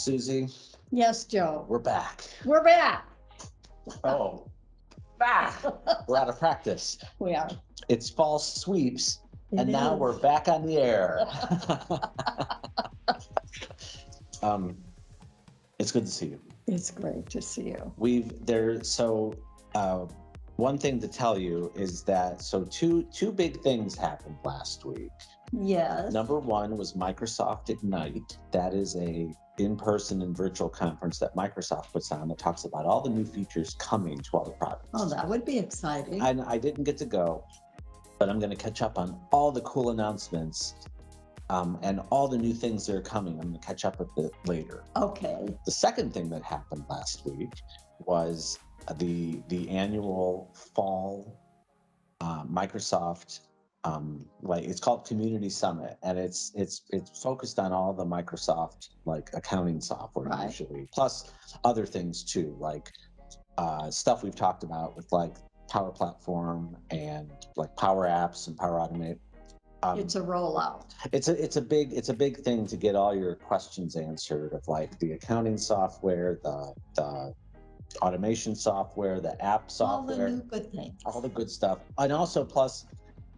Suzy, Yes, Joe. we're back. We're back. Oh, back. We're out of practice. We are. It's fall sweeps, and It now is. we're back on the air. um, it's good to see you. It's great to see you. One thing to tell you is that two big things happened last week. Yes. Number one was Microsoft Ignite. That is a in-person and virtual conference that Microsoft puts on that talks about all the new features coming to all the products. Oh, that would be exciting. I didn't get to go, but I'm going to catch up on all the cool announcements and all the new things that are coming. I'm going to catch up a bit later. Okay. The second thing that happened last week was the annual fall Microsoft it's called Community Summit, and it's focused on all the Microsoft accounting software, Right. usually, plus other things too, stuff we've talked about with Power Platform and Power Apps and Power Automate. It's a rollout. It's a big thing to get all your questions answered of the accounting software, the automation software, the app software, all the new good things, all the good stuff, and also plus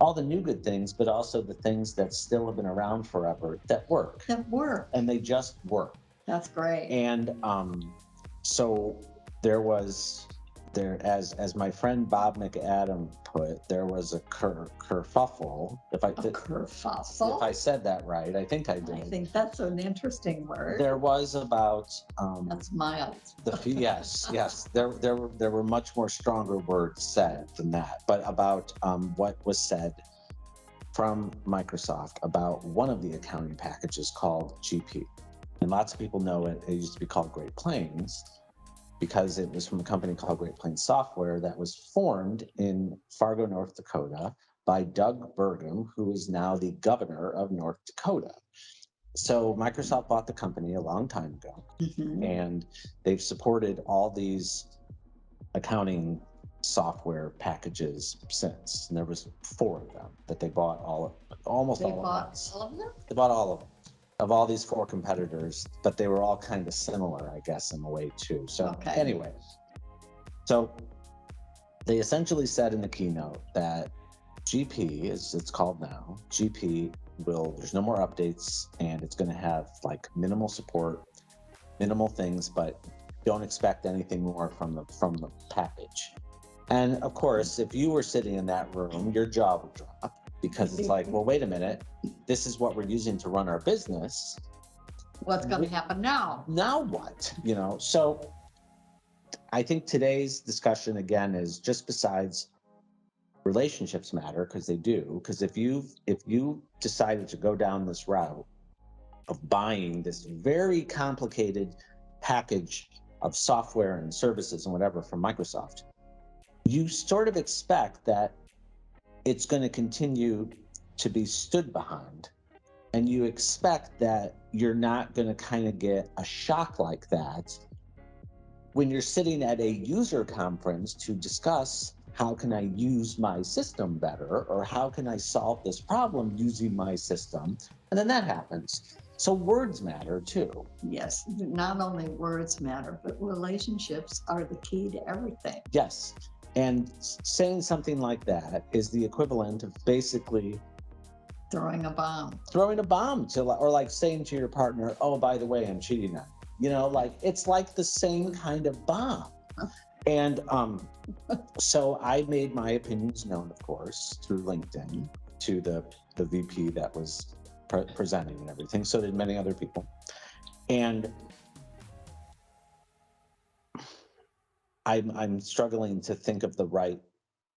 all the new good things, but also the things that still have been around forever that work. And they just work. That's great. And so as my friend Bob McAdam put, there was a kerfuffle. If I said that right, I think I did. I think that's an interesting word. There was about that's mild. Yes. There were much more stronger words said than that, but about what was said from Microsoft about one of the accounting packages called GP. And lots of people know it. It used to be called Great Plains, because it was from a company called Great Plains Software that was formed in Fargo, North Dakota by Doug Burgum, who is now the governor of North Dakota. So Microsoft bought the company a long time ago, and they've supported all these accounting software packages since. And there was 4 of them that they bought almost all of them. They bought all of them. Of all these 4 competitors, but they were all kind of similar, I guess, in a way too. So Anyway, so they essentially said in the keynote that GP, as it's called now, GP there's no more updates, and it's going to have minimal support, minimal things, but don't expect anything more from the package. And of course, if you were sitting in that room, your jaw would drop, because it's well, wait a minute, this is what we're using to run our business. What's going to happen now? Now what? So I think today's discussion again is just besides relationships matter, because they do. Because if you decided to go down this route of buying this very complicated package of software and services and whatever from Microsoft, you sort of expect that it's going to continue to be stood behind. And you expect that you're not going to kind of get a shock like that when you're sitting at a user conference to discuss how can I use my system better, or how can I solve this problem using my system. And then that happens. So words matter too. Yes, not only words matter, but relationships are the key to everything. Yes. And saying something like that is the equivalent of basically throwing a bomb or saying to your partner, oh, by the way, I'm cheating on you. It's the same kind of bomb. And so I made my opinions known, of course, through LinkedIn to the VP that was presenting and everything. So did many other people. And I'm struggling to think of the right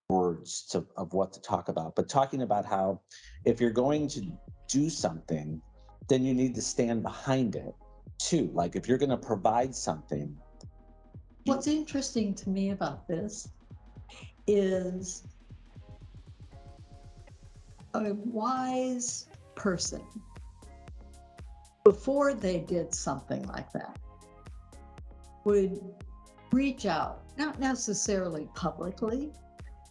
words of what to talk about, but talking about how if you're going to do something, then you need to stand behind it too. If you're going to provide something. What's interesting to me about this is a wise person, before they did something like that, would reach out, not necessarily publicly,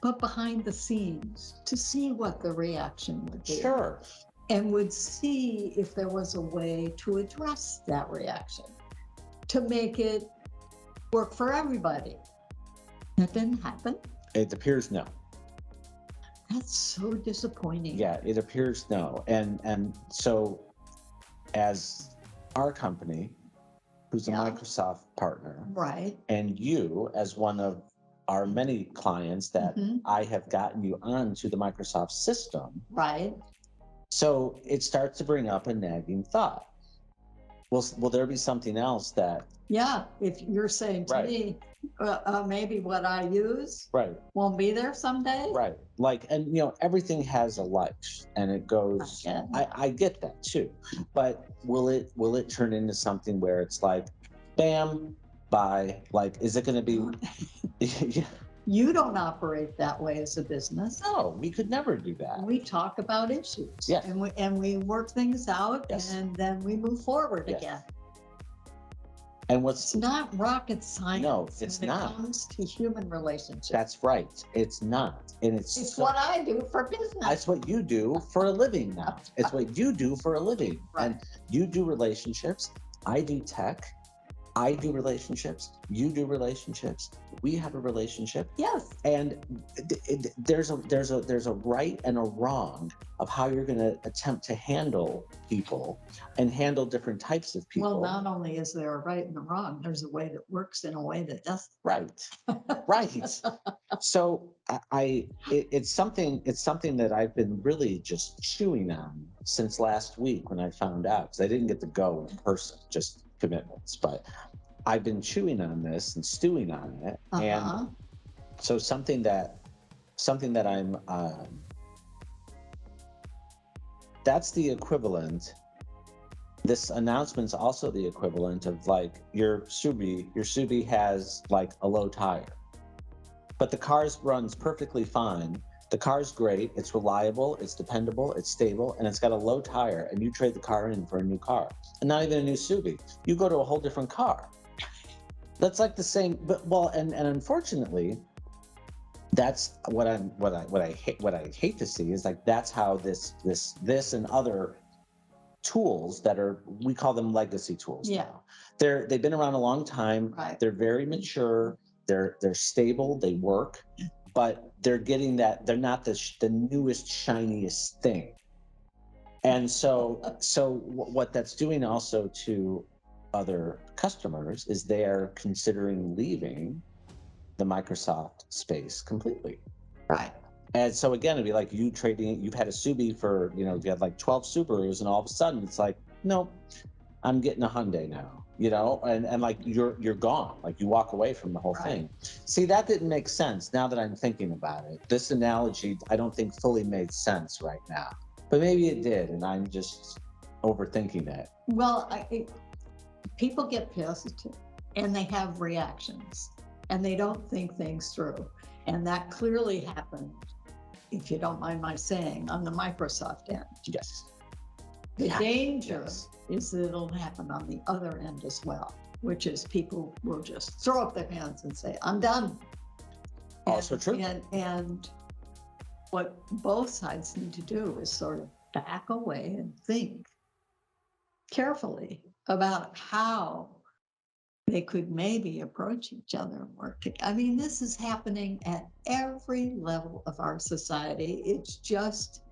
but behind the scenes, to see what the reaction would be. Sure. And would see if there was a way to address that reaction. to make it work for everybody. That didn't happen. It appears no. That's so disappointing. Yeah, it appears no. And so as our company, who's a Yeah. Microsoft partner, Right. and you as one of our many clients that Mhm. I have gotten you onto the Microsoft system, Right. so it starts to bring up a nagging thought. Will there be something else that, Yeah. If you're saying to right, me, maybe what I use right, won't be there someday. right, like, and everything has a life, and it goes. Yeah. I get that too, but will it turn into something where it's like, bam, bye? Like, is it going to be? You don't operate that way as a business. No, we could never do that. We talk about issues. Yes. And we work things out. Yes. And then we move forward Yes. again. And It's not rocket science. No, it's when not. It comes to human relationships. That's right. It's not. And It's what I do for business. That's what you do for a living now. It's what you do for a living. Right. And you do relationships. I do tech. I do relationships. You do relationships. We have a relationship. Yes. And there's a right and a wrong of how you're going to attempt to handle people and handle different types of people. Well, not only is there a right and a wrong, there's a way that works in a way that doesn't. Right. Right. So it's something that I've been really just chewing on since last week when I found out, because I didn't get to go in person, just commitments, but I've been chewing on this and stewing on it. And so something that I'm that's the equivalent. This announcement's also the equivalent of like your Subi has like a low tire, but the car runs perfectly fine. The car's great, it's reliable, it's dependable, it's stable, and it's got a low tire, and you trade the car in for a new car. And not even a new Subi. You go to a whole different car. That's like the same, but and unfortunately, that's what I hate to see is like that's how this and other tools that we call them legacy tools. Yeah. Now. They've been around a long time. Right. They're very mature. They're stable. They work, but they're getting that they're not the newest shiniest thing. And so what that's doing also to other customers is they're considering leaving the Microsoft space completely. Right. And so again, it'd be like you trading, you've had a Subi for, you had like 12 Subarus, and all of a sudden it's like, nope, I'm getting a Hyundai now, and like you're gone, like you walk away from the whole thing. See, that didn't make sense now that I'm thinking about it. This analogy, I don't think fully made sense right now, but maybe it did, and I'm just overthinking it. Well, people get pissed and they have reactions and they don't think things through. And that clearly happened, if you don't mind my saying, on the Microsoft end. Yes. The danger is that it'll happen on the other end as well, which is people will just throw up their hands and say, I'm done. Also true. And what both sides need to do is sort of back away and think carefully about how they could maybe approach each other and work together. I mean, this is happening at every level of our society. It's just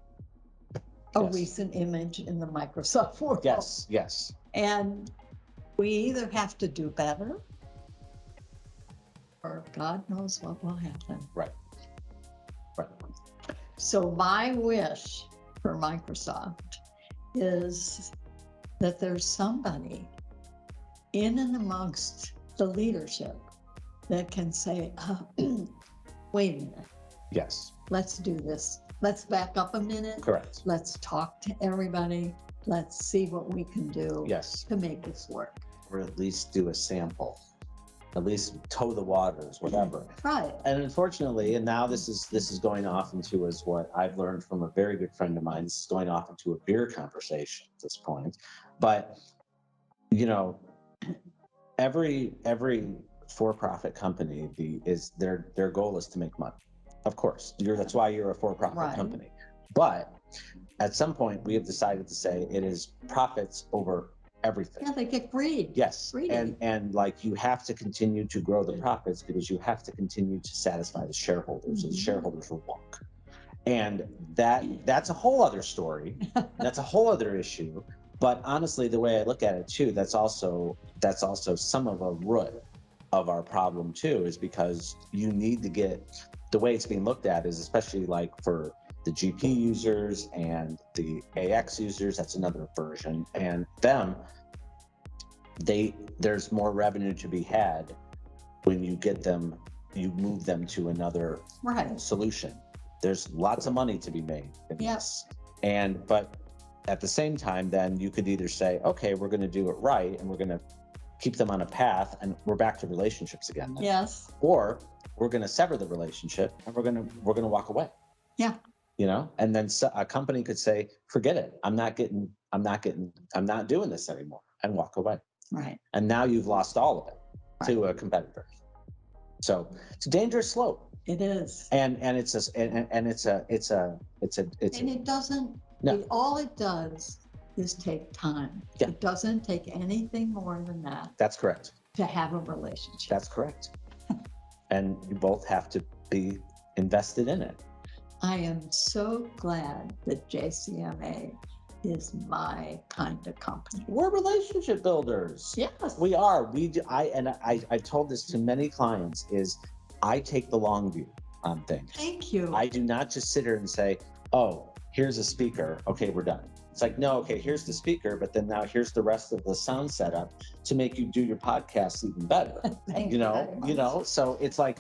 a recent image in the Microsoft world. Yes, yes. And we either have to do better or God knows what will happen. Right. Right. So my wish for Microsoft is that there's somebody in and amongst the leadership that can say, wait a minute. Yes. Let's do this. Let's back up a minute. Correct. Let's talk to everybody. Let's see what we can do to make this work. Or at least do a sample. At least toe the waters, whatever. Right. And unfortunately, and now this is going off into as what I've learned from a very good friend of mine. This is going off into a beer conversation at this point. But every for-profit company their goal is to make money. Of course, that's why you're a for-profit company. But at some point, we have decided to say it is profits over everything. Yeah, they get greed. Yes, Greedy. and like you have to continue to grow the profits because you have to continue to satisfy the shareholders, and the shareholders will walk. And that's a whole other story. That's a whole other issue. But honestly, the way I look at it too, that's also some of a root of our problem too, is because you need to get the way it's being looked at is especially like for the GP users and the AX users, that's another version, and them, there's more revenue to be had when you move them to another Right. solution. There's lots of money to be made in Yes. this. But at the same time, then you could either say, okay, we're going to do it right and we're going to keep them on a path and we're back to relationships again. Then. Yes. Or we're going to sever the relationship and we're going to walk away. Yeah. And then a company could say, forget it. I'm not doing this anymore, and walk away. Right. And now you've lost all of it to a competitor. So it's a dangerous slope. It is. And it doesn't. No. All it does is take time. Yeah. It doesn't take anything more than that. That's correct. To have a relationship. That's correct. And you both have to be invested in it. I am so glad that JCMA is my kind of company. We're relationship builders. Yes. We are. I told this to many clients, is I take the long view on things. Thank you. I do not just sit here and say, oh, here's a speaker. Okay, we're done. It's like, no, okay, here's the speaker, but then now here's the rest of the sound setup to make you do your podcast even better. Thank you know, so it's like,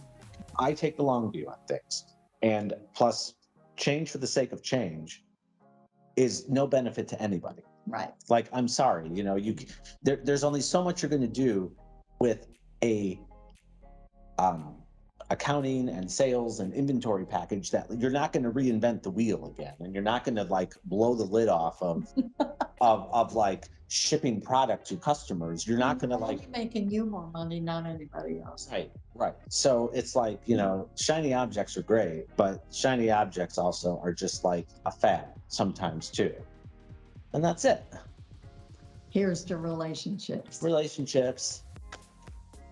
I take the long view on things. And plus, change for the sake of change is no benefit to anybody. Right. Like, I'm sorry, there's only so much you're going to do with a accounting and sales and inventory package that you're not going to reinvent the wheel again, and you're not going to like blow the lid off of of like shipping product to customers. You're not going to like making you more money, not anybody else. Right. So it's like, shiny objects are great, but shiny objects also are just like a fad sometimes too. And that's it. Here's to relationships.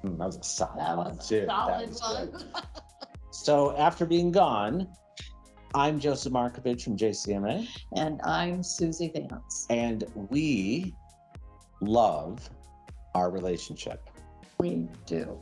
That was a solid That one was too. a solid one. Good. So after being gone, I'm Joseph Markovich from JCMA. And I'm Suzy Vance. And we love our relationship. We do.